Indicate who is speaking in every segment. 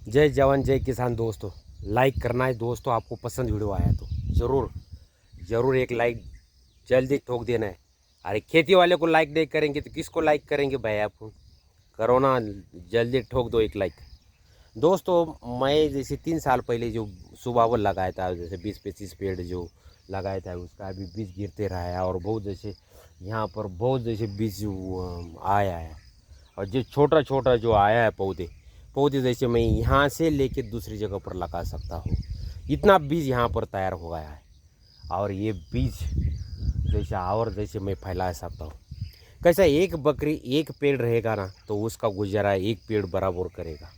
Speaker 1: जय जवान जय किसान दोस्तों। लाइक करना है दोस्तों, आपको पसंद वीडियो आया तो ज़रूर एक लाइक जल्दी ठोक देना है। अरे खेती वाले को लाइक नहीं करेंगे तो किसको लाइक करेंगे भाई? आप करो ना, जल्दी ठोक दो एक लाइक। दोस्तों मैं जैसे 3 साल पहले जो सुबावल लगाया था, जैसे 20-25 पेड़ जो लगाया था, उसका अभी बीज गिरते रहा है और बहुत जैसे यहाँ पर बहुत जैसे बीज आया है। और जो छोटा छोटा जो आया है पौधे पौधे जैसे मैं यहाँ से लेके दूसरी जगह पर लगा सकता हूँ, इतना बीज यहाँ पर तैयार हो गया है। और ये बीज जैसे और जैसे मैं फैला सकता हूँ। कैसा, एक बकरी एक पेड़ रहेगा ना तो उसका गुजारा एक पेड़ बराबर करेगा।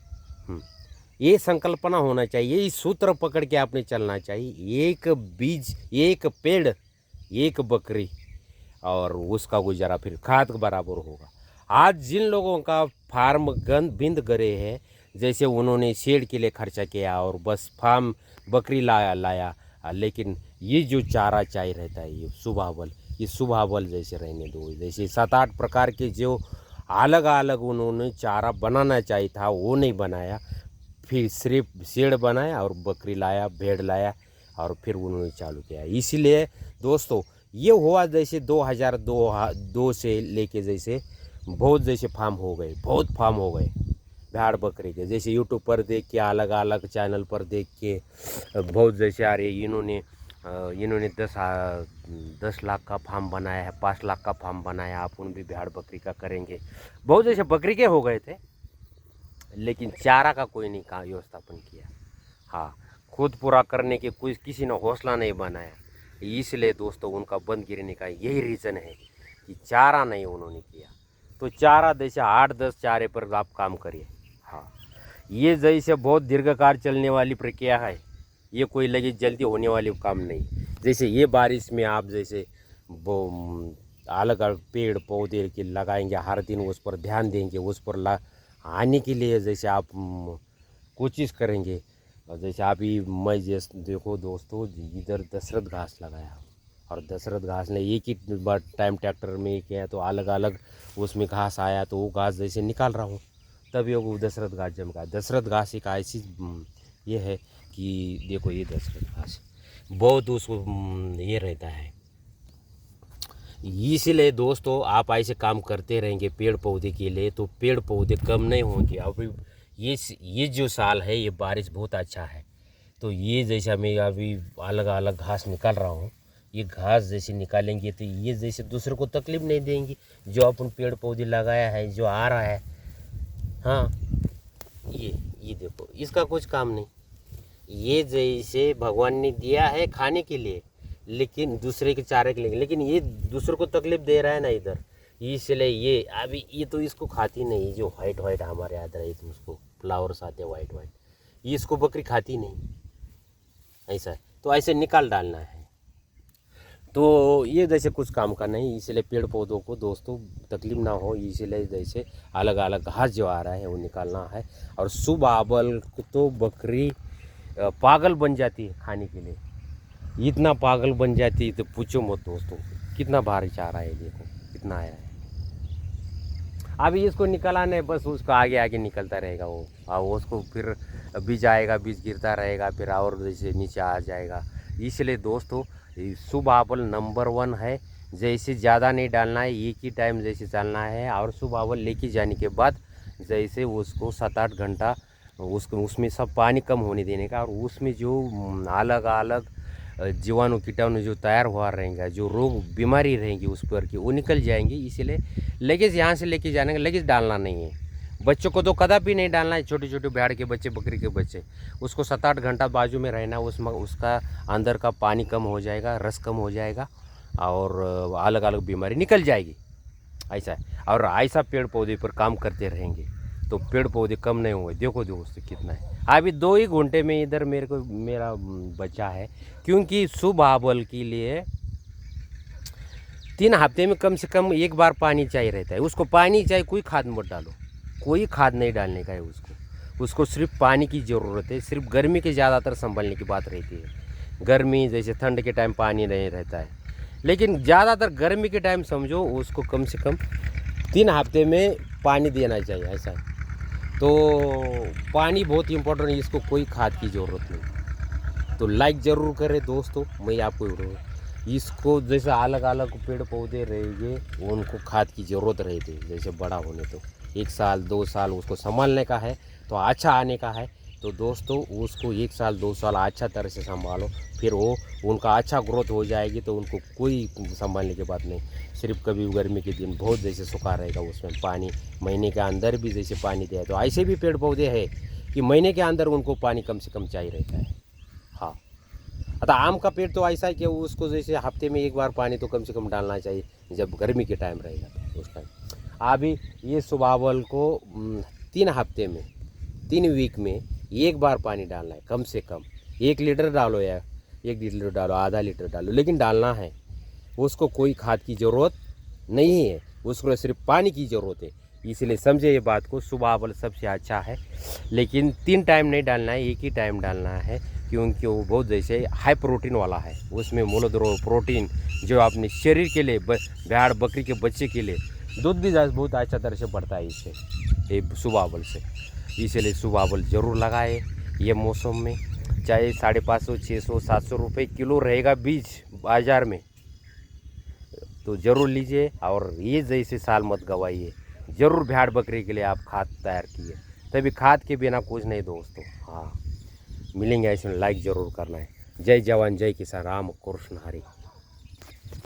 Speaker 1: ये संकल्पना होना चाहिए, ये सूत्र पकड़ के आपने चलना चाहिए। एक बीज एक पेड़ एक बकरी और उसका गुजारा फिर खाद बराबर होगा। आज जिन लोगों का फार्म बिंद गए हैं, जैसे उन्होंने शेड के लिए खर्चा किया और बस फार्म बकरी लाया, लेकिन ये जो चारा चाहिए रहता है ये सुबावल जैसे रहने दो। जैसे 7-8 प्रकार के जो अलग अलग उन्होंने चारा बनाना चाहिए था वो नहीं बनाया, फिर सिर्फ शेड बनाया और बकरी लाया भेड़ लाया और फिर उन्होंने चालू किया। इसीलिए दोस्तों ये हुआ जैसे 2002 से लेके जैसे बहुत जैसे बहुत फार्म हो गए भेड़ बकरी के। जैसे यूट्यूब पर देख के अलग अलग चैनल पर देख के बहुत जैसे अरे इन्होंने 10 लाख का फार्म बनाया है, 5 लाख का फार्म बनाया, आप उन भी भेड़ बकरी का करेंगे। बहुत जैसे बकरी के हो गए थे, लेकिन चारा का कोई नहीं कहा व्यवस्थापन किया। हाँ, खुद पूरा करने के किसी ने हौसला नहीं बनाया। इसलिए दोस्तों उनका बंद गिरने का यही रीज़न है कि चारा नहीं उन्होंने किया। तो चारा जैसे 8-10 चारे पर आप काम करिए। हाँ, ये जैसे बहुत दीर्घकाल चलने वाली प्रक्रिया है, ये कोई लगी जल्दी होने वाली काम नहीं। जैसे ये बारिश में आप जैसे वो अलग अलग पेड़ पौधे के लगाएंगे, हर दिन उस पर ध्यान देंगे, उस पर आने के लिए जैसे आप कोशिश करेंगे। और जैसे अभी मैं जैसे देखो दोस्तों, इधर दशरथ घास लगाया और दशरथ घास ने एक ही बार टाइम ट्रैक्टर में किया तो अलग अलग उसमें घास आया, तो वो घास जैसे निकाल रहा हूँ तभी वो दशरथ घास जम गया। दशरथ घास एक ऐसी ये है कि देखो ये दशरथ घास बहुत उसको ये रहता है। इसीलिए दोस्तों आप ऐसे काम करते रहेंगे पेड़ पौधे के लिए तो पेड़ पौधे कम नहीं होंगे। अभी ये जो साल है ये बारिश बहुत अच्छा है, तो ये जैसा मैं अभी अलग अलग घास निकाल रहा हूँ, ये घास जैसे निकालेंगे तो ये जैसे दूसरे को तकलीफ नहीं देंगी। जो अपन पेड़ पौधे लगाया है जो आ रहा है, हाँ ये देखो इसका कुछ काम नहीं। ये जैसे भगवान ने दिया है खाने के लिए, लेकिन दूसरे के चारे के लिए, लेकिन ये दूसरे को तकलीफ दे रहा है ना इधर। इसलिए ये अभी ये तो इसको खाती नहीं, जो वाइट हमारे यहाँ रही तो उसको फ्लावर्स आते हैं वाइट, ये इसको बकरी खाती नहीं। ऐसा तो ऐसे निकाल डालना है। तो ये जैसे कुछ काम का नहीं, इसलिए पेड़ पौधों को दोस्तों तकलीफ ना हो, इसलिए जैसे अलग अलग घास जो आ रहा है वो निकालना है। और सुबावल तो बकरी पागल बन जाती है खाने के लिए, इतना पागल बन जाती है तो पूछो मत दोस्तों। कितना भारी चारा है, देखो कितना आया है। अभी इसको निकालना है, बस उसको आगे आगे निकलता रहेगा वो, और उसको फिर बीज आएगा, बीज गिरता रहेगा, फिर और जैसे नीचे आ जाएगा। इसलिए दोस्तों सुबावल नंबर 1 है। जैसे ज़्यादा नहीं डालना है, एक ही टाइम जैसे चलना है। और सुबावल लेके जाने के बाद जैसे उसको 7-8 घंटा उसमें सब पानी कम होने देने का, और उसमें जो अलग अलग जीवाणु कीटाणु जो तैयार हुआ रहेंगे, जो रोग बीमारी रहेंगी उस पर की वो निकल जाएंगे। इसलिए लगेज यहाँ से लेके जाने का, लगेज डालना नहीं है। बच्चों को तो कदापि नहीं डालना है, छोटे छोटे भेड़ के बच्चे बकरी के बच्चे, उसको 7-8 घंटा बाजू में रहना, उसमें उसका अंदर का पानी कम हो जाएगा, रस कम हो जाएगा और अलग अलग बीमारी निकल जाएगी। ऐसा है। और ऐसा पेड़ पौधे पर काम करते रहेंगे तो पेड़ पौधे कम नहीं होंगे। देखो दोस्तों कितना है, अभी 2 ही घंटे में इधर मेरा बचा है, क्योंकि सुबावल के लिए 3 हफ्ते में कम से कम एक बार पानी चाहिए रहता है। उसको पानी चाहिए, कोई खाद मत डालो, कोई खाद नहीं डालने का है उसको सिर्फ पानी की ज़रूरत है। सिर्फ गर्मी के ज़्यादातर संभलने की बात रहती है। गर्मी जैसे ठंड के टाइम पानी नहीं रहता है, लेकिन ज़्यादातर गर्मी के टाइम समझो उसको कम से कम 3 हफ्ते में पानी देना चाहिए। ऐसा है। तो पानी बहुत इम्पोर्टेंट है, इसको कोई खाद की ज़रूरत नहीं। तो लाइक ज़रूर करें दोस्तों। मैं आपको इसको जैसे अलग अलग पेड़ पौधे रहेंगे उनको खाद की ज़रूरत रहती है। जैसे बड़ा होने तो 1 साल 2 साल उसको संभालने का है, तो अच्छा आने का है। तो दोस्तों उसको 1 साल 2 साल अच्छा तरह से संभालो, फिर वो उनका अच्छा ग्रोथ हो जाएगी। तो उनको कोई संभालने की बात नहीं। सिर्फ कभी गर्मी के दिन बहुत जैसे सूखा रहेगा, उसमें पानी महीने के अंदर भी जैसे पानी दिया। तो ऐसे भी पेड़ पौधे हैं कि महीने के अंदर उनको पानी कम से कम चाहिए रहता है। हाँ, अतः आम का पेड़ तो ऐसा है कि उसको जैसे हफ्ते में 1 बार पानी तो कम से कम डालना चाहिए, जब गर्मी के टाइम रहेगा तो उस टाइम। अभी ये सुबावल को 3 हफ्ते में 3 वीक में 1 बार पानी डालना है कम से कम। 1 लीटर डालो या 1 लीटर डालो, आधा लीटर डालो, लेकिन डालना है। उसको कोई खाद की ज़रूरत नहीं है, उसको सिर्फ पानी की ज़रूरत है। इसलिए समझे ये बात को, सुबह वाला सबसे अच्छा है। लेकिन 3 टाइम नहीं डालना है, 1 ही टाइम डालना है, क्योंकि वो बहुत जैसे हाई प्रोटीन वाला है। उसमें मूलद्रव्य प्रोटीन जो अपने शरीर के लिए भेड़ बकरी के बच्चे के लिए दूध भी बहुत अच्छा तरह से बढ़ता है इससे, ये सुबावल से। इसलिए सुबावल ज़रूर लगाए ये मौसम में। चाहे 550, 600, 700 रुपये किलो रहेगा बीज बाज़ार में, तो ज़रूर लीजिए। और ये जैसे साल मत गवाइए, ज़रूर भेड़ बकरी के लिए आप खाद तैयार किए, तभी खाद के बिना कुछ नहीं दोस्तों। हाँ, मिलेंगे ऐसे, लाइक ज़रूर करना है। जय जवान जय किसान, राम कृष्ण हरी।